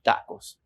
tacos.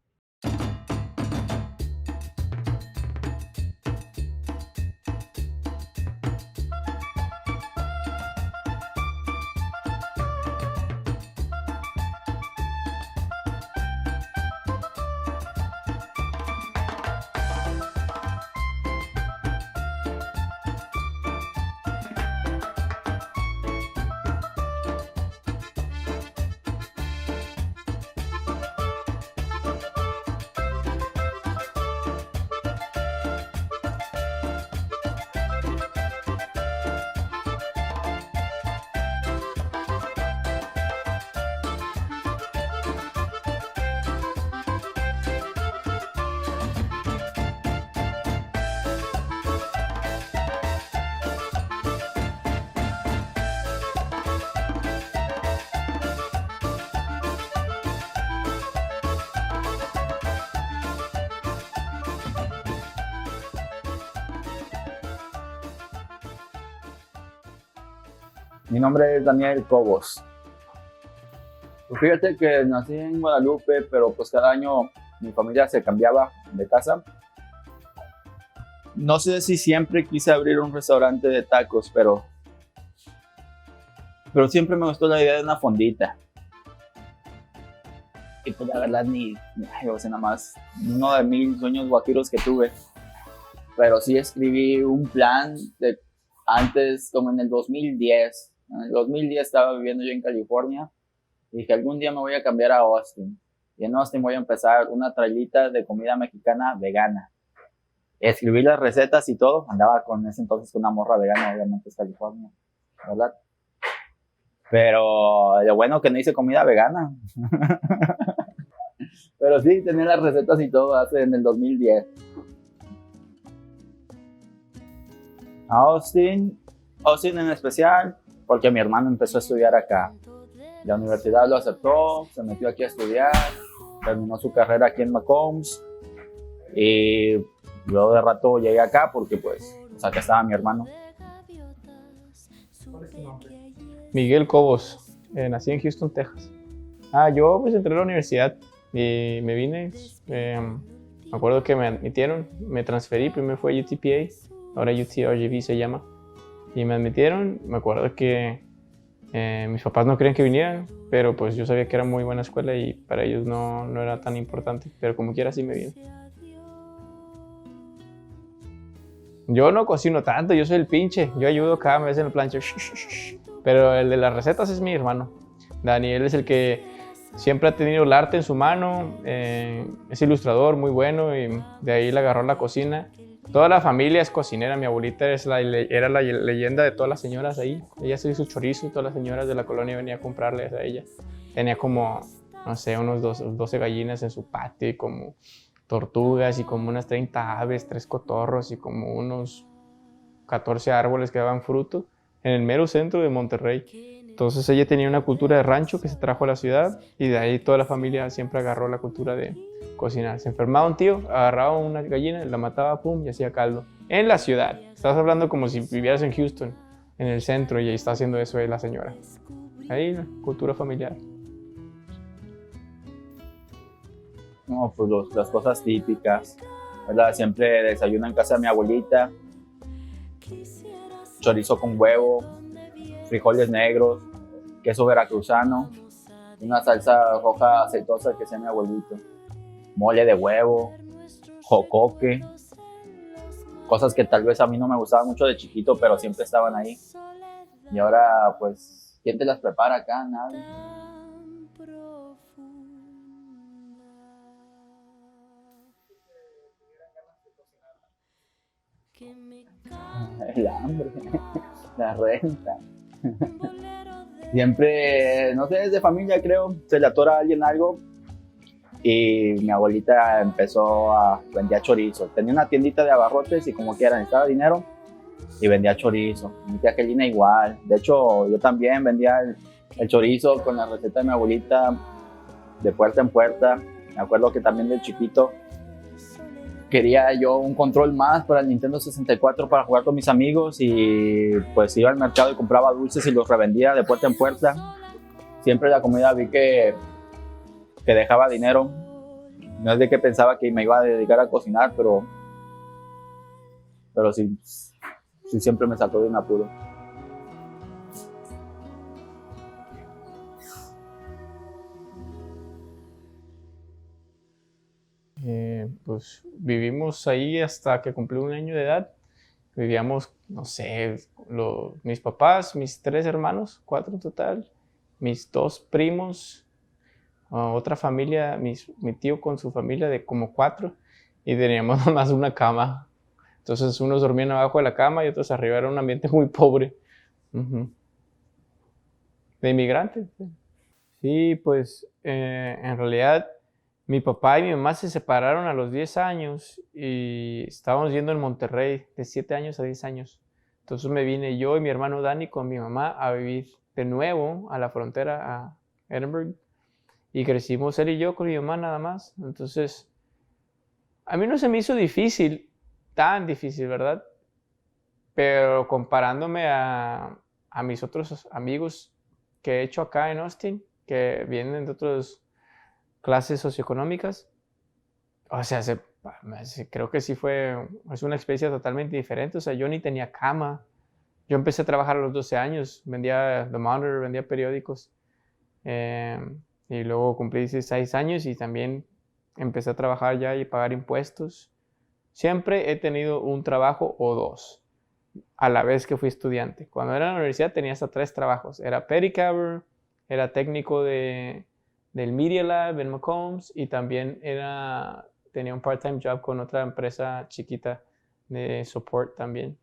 Mi nombre es Daniel Cobos. Pues fíjate que nací en Guadalupe, pero pues cada año mi familia se cambiaba de casa. No sé si siempre quise abrir un restaurante de tacos, pero siempre me gustó la idea de una fondita. Y pues la verdad o sea, nada más uno de 1000 sueños guajiros que tuve. Pero sí escribí un plan de antes, como en el 2010. En el 2010 estaba viviendo yo en California y dije, algún día me voy a cambiar a Austin. Y en Austin voy a empezar una trailita de comida mexicana vegana. Escribí las recetas y todo. Andaba con ese entonces con una morra vegana, obviamente es California, ¿verdad? Pero lo bueno que no hice comida vegana. Pero sí, tenía las recetas y todo en el 2010. Austin en especial, porque mi hermano empezó a estudiar acá. La universidad lo aceptó, se metió aquí a estudiar, terminó su carrera aquí en Macombs y luego de rato llegué acá porque pues acá estaba mi hermano. ¿Cuál es tu nombre? Miguel Cobos, nací en Houston, Texas. Yo pues entré a la universidad y me vine, me acuerdo que me admitieron, me transferí, primero fue UTPA, ahora UTRGV se llama. Y me admitieron, me acuerdo que mis papás no querían que vinieran, pero pues yo sabía que era muy buena escuela y para ellos no era tan importante, pero como quiera sí me vine. Yo no cocino tanto, yo soy el pinche, yo ayudo cada vez en el plancho, pero el de las recetas es mi hermano. Daniel es el que siempre ha tenido el arte en su mano, es ilustrador muy bueno y de ahí le agarró la cocina. Toda la familia es cocinera, mi abuelita era la leyenda de todas las señoras ahí. Ella se hizo chorizo y todas las señoras de la colonia venían a comprarles a ella. Tenía como, no sé, unos 12 gallinas en su patio y como tortugas y como unas 30 aves, 3 cotorros y como unos 14 árboles que daban fruto en el mero centro de Monterrey. Entonces ella tenía una cultura de rancho que se trajo a la ciudad y de ahí toda la familia siempre agarró la cultura de cocinar. Se enfermaba un tío, agarraba una gallina, la mataba, pum, y hacía caldo. En la ciudad. Estás hablando como si vivieras en Houston, en el centro, y ahí está haciendo eso la señora. Ahí la cultura familiar. No, pues las cosas típicas, ¿verdad? Siempre desayuno en casa de mi abuelita. Chorizo con huevo, frijoles negros, queso veracruzano, una salsa roja aceitosa que hacía mi abuelito, mole de huevo, jocoque, cosas que tal vez a mí no me gustaban mucho de chiquito, pero siempre estaban ahí. Y ahora, pues, ¿quién te las prepara acá? Nadie. El hambre, la renta. Siempre, no sé, desde familia creo, se le atora a alguien algo y mi abuelita empezó a vender chorizo. Tenía una tiendita de abarrotes y como quiera necesitaba dinero y vendía chorizo. Mi tía Angelina igual. De hecho, yo también vendía el chorizo con la receta de mi abuelita de puerta en puerta. Me acuerdo que también de chiquito quería yo un control más para el Nintendo 64 para jugar con mis amigos y pues iba al mercado y compraba dulces y los revendía de puerta en puerta. Siempre la comida vi que dejaba dinero No es de que pensaba que me iba a dedicar a cocinar, pero sí siempre me sacó de un apuro. Pues vivimos ahí hasta que cumplí 1 año de edad. Vivíamos, no sé, mis papás, mis 3 hermanos, 4 en total, mis 2 primos, otra familia, mi tío con su familia de como 4, y teníamos nomás una cama. Entonces unos dormían abajo de la cama y otros arriba. Era un ambiente muy pobre. De inmigrantes. Sí, pues en realidad mi papá y mi mamá se separaron a los 10 años y estábamos yendo en Monterrey de 7 años a 10 años. Entonces me vine yo y mi hermano Dani con mi mamá a vivir de nuevo a la frontera, a Edinburgh. Y crecimos él y yo con mi mamá nada más. Entonces, a mí no se me hizo difícil, tan difícil, ¿verdad? Pero comparándome a mis otros amigos que he hecho acá en Austin, que vienen de otras clases socioeconómicas, o sea, creo que sí es una experiencia totalmente diferente. O sea, yo ni tenía cama. Yo empecé a trabajar a los 12 años, vendía The Monitor, vendía periódicos. Y luego cumplí 16 años y también empecé a trabajar ya y pagar impuestos. Siempre he tenido un trabajo o 2 a la vez que fui estudiante. Cuando era en la universidad tenía hasta 3 trabajos. Era pedicabber, era técnico del Media Lab en McCombs y también tenía un part-time job con otra empresa chiquita de support también.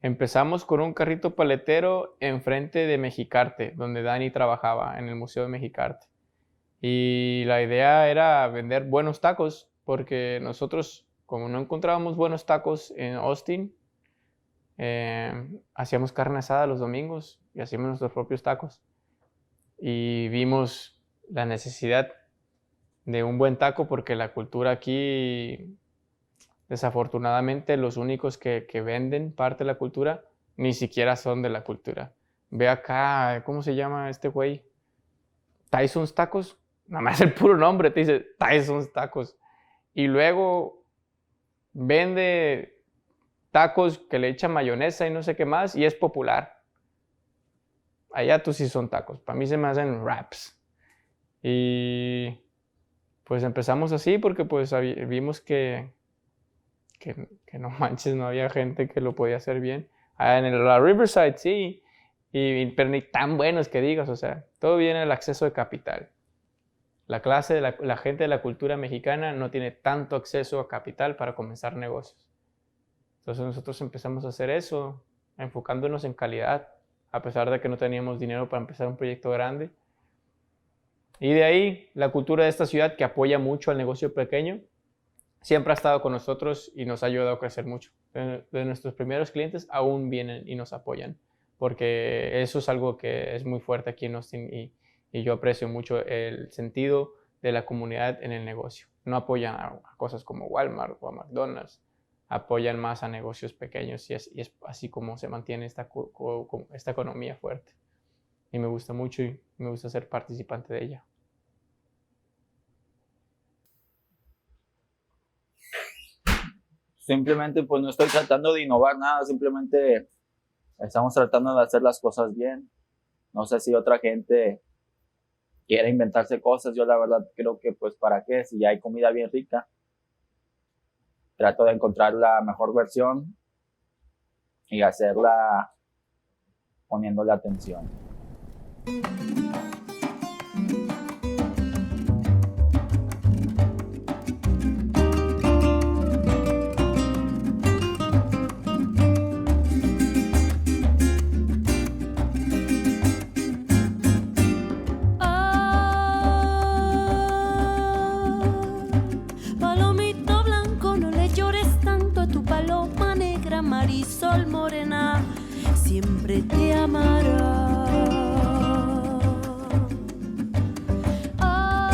Empezamos con un carrito paletero enfrente de Mexicarte, donde Dani trabajaba en el Museo de Mexicarte. Y la idea era vender buenos tacos, porque nosotros, como no encontrábamos buenos tacos en Austin, hacíamos carne asada los domingos y hacíamos nuestros propios tacos. Y vimos la necesidad de un buen taco porque la cultura aquí, desafortunadamente, los únicos que venden parte de la cultura ni siquiera son de la cultura. Ve acá, ¿cómo se llama este güey? Tyson's Tacos. Nada más el puro nombre te dice Tyson's Tacos. Y luego vende tacos que le echan mayonesa y no sé qué más y es popular. Allá tú sí son tacos. Para mí se me hacen wraps. Y pues empezamos así porque pues vimos que no manches, no había gente que lo podía hacer bien. En la Riverside sí, pero ni tan buenos que digas. O sea, todo viene del acceso de capital. La gente de la cultura mexicana no tiene tanto acceso a capital para comenzar negocios. Entonces nosotros empezamos a hacer eso, enfocándonos en calidad, a pesar de que no teníamos dinero para empezar un proyecto grande. Y de ahí, la cultura de esta ciudad, que apoya mucho al negocio pequeño, siempre ha estado con nosotros y nos ha ayudado a crecer mucho. De nuestros primeros clientes aún vienen y nos apoyan, porque eso es algo que es muy fuerte aquí en Austin y yo aprecio mucho el sentido de la comunidad en el negocio. No apoyan a cosas como Walmart o a McDonald's, apoyan más a negocios pequeños y es así como se mantiene esta economía fuerte. Y me gusta mucho y me gusta ser participante de ella. Simplemente pues no estoy tratando de innovar nada, simplemente estamos tratando de hacer las cosas bien. No sé si otra gente quiere inventarse cosas, yo la verdad creo que pues para qué, si ya hay comida bien rica. Trato de encontrar la mejor versión y hacerla poniéndole atención. Marisol morena, siempre te amará. Ay,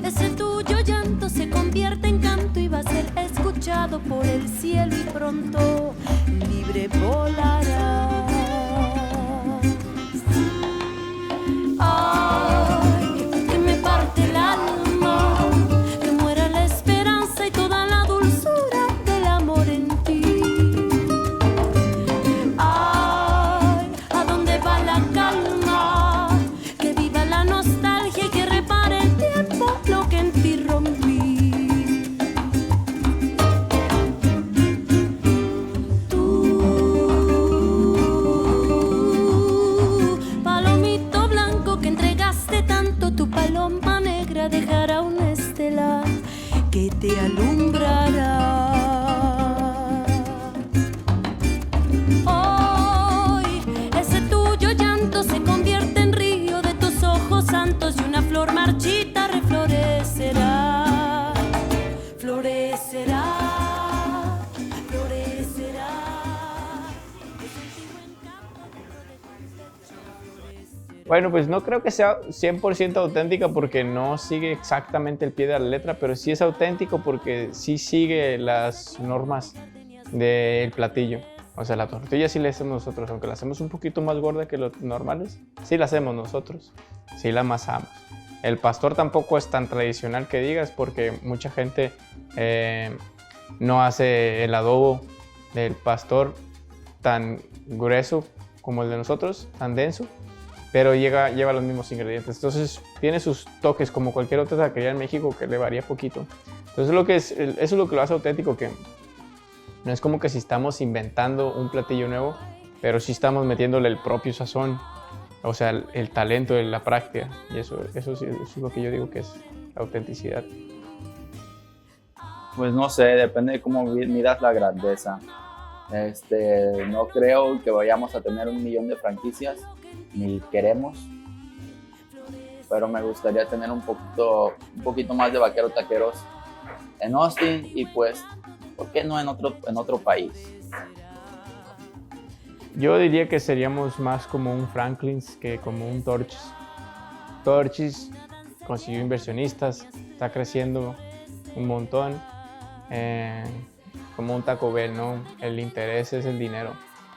ese tuyo llanto se convierte en canto y va a ser escuchado por el cielo y pronto libre volarás. Ay, marchita reflorecerá, florecerá, florecerá. Bueno, pues no creo que sea 100% auténtica porque no sigue exactamente el pie de la letra, pero sí es auténtico porque sí sigue las normas del platillo. O sea, la tortilla sí la hacemos nosotros, aunque la hacemos un poquito más gorda que los normales, sí la hacemos nosotros, sí la amasamos. El pastor tampoco es tan tradicional que digas porque mucha gente no hace el adobo del pastor tan grueso como el de nosotros, tan denso, pero lleva los mismos ingredientes. Entonces tiene sus toques como cualquier otra taquería en México que le varía poquito. Entonces eso es lo que lo hace auténtico, que no es como que si estamos inventando un platillo nuevo, pero sí estamos metiéndole el propio sazón, o sea, el talento de la práctica. Y eso es lo que yo digo que es la autenticidad. Pues no sé, depende de cómo miras la grandeza. No creo que vayamos a tener 1 millón de franquicias, ni queremos, pero me gustaría tener un poquito más de vaqueros taqueros en Austin y pues, ¿por qué no en otro país? Yo diría que seríamos más como un Franklin's que como un Torchy's. Torchy's consiguió inversionistas, está creciendo un montón, como un Taco Bell, ¿no? El interés es el dinero.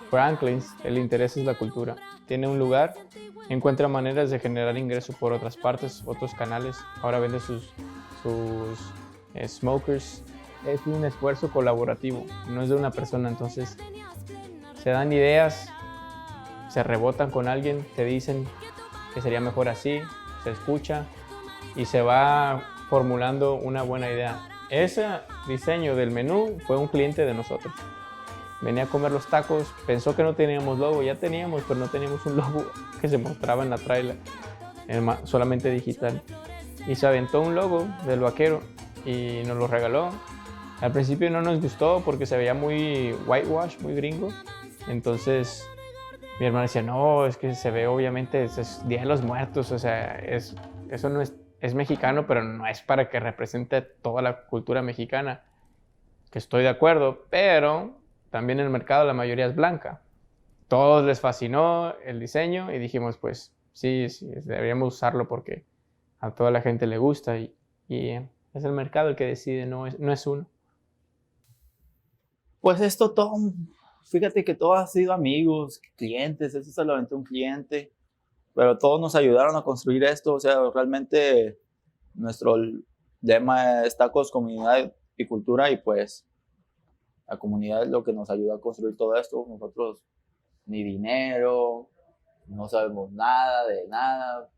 Franklin's, el interés es la cultura. Tiene un lugar, encuentra maneras de generar ingresos por otras partes, otros canales. Ahora vende sus smokers. Es un esfuerzo colaborativo, no es de una persona. Entonces se dan ideas, se rebotan con alguien, te dicen que sería mejor así, se escucha y se va formulando una buena idea. Ese diseño del menú fue un cliente de nosotros. Venía a comer los tacos, pensó que no teníamos logo, ya teníamos, pero no teníamos un logo que se mostraba en la trailer, solamente digital. Y se aventó un logo del vaquero y nos lo regaló. Al principio no nos gustó porque se veía muy whitewash, muy gringo. Entonces mi hermana decía, no, es que se ve obviamente, es Día de los Muertos, o sea, eso no es mexicano, pero no es para que represente toda la cultura mexicana. Que estoy de acuerdo, pero también en el mercado la mayoría es blanca. Todos les fascinó el diseño y dijimos, pues sí, deberíamos usarlo porque a toda la gente le gusta y es el mercado el que decide, no es uno. Pues esto todo, fíjate que todo ha sido amigos, clientes, eso se lo aventó un cliente, pero todos nos ayudaron a construir esto. O sea, realmente nuestro lema es tacos, comunidad y cultura, y pues la comunidad es lo que nos ayuda a construir todo esto. Nosotros ni dinero, no sabemos nada de nada.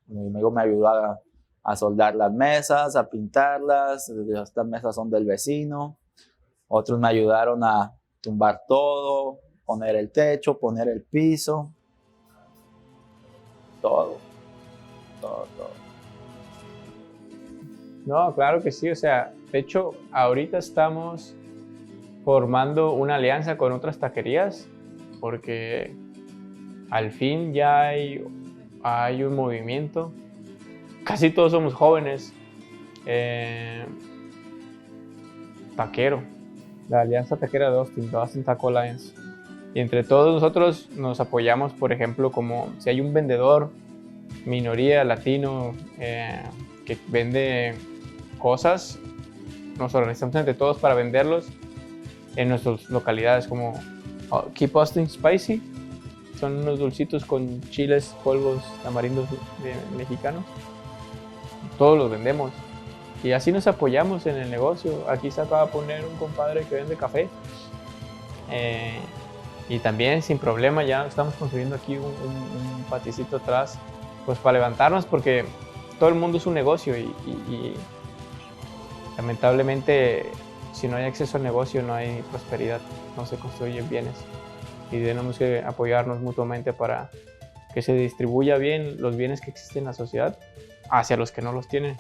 Mi amigo me ayudó a soldar las mesas, a pintarlas. Estas mesas son del vecino. Otros me ayudaron a tumbar todo, poner el techo, poner el piso. Todo. No, claro que sí, o sea, de hecho, ahorita estamos formando una alianza con otras taquerías porque al fin ya hay un movimiento. Casi todos somos jóvenes. Taquero. La Alianza Taquera de Austin, The Austin Taco Alliance. Y entre todos nosotros nos apoyamos, por ejemplo, como si hay un vendedor, minoría, latino, que vende cosas, nos organizamos entre todos para venderlos en nuestras localidades, como Keep Austin Spicy. Son unos dulcitos con chiles, polvos, tamarindos mexicanos. Todos los vendemos. Y así nos apoyamos en el negocio. Aquí se acaba de poner un compadre que vende café. Y también sin problema ya estamos construyendo aquí un paticito atrás, pues para levantarnos, porque todo el mundo es un negocio y lamentablemente si no hay acceso al negocio no hay prosperidad, no se construyen bienes. Y tenemos que apoyarnos mutuamente para que se distribuya bien los bienes que existen en la sociedad hacia los que no los tienen.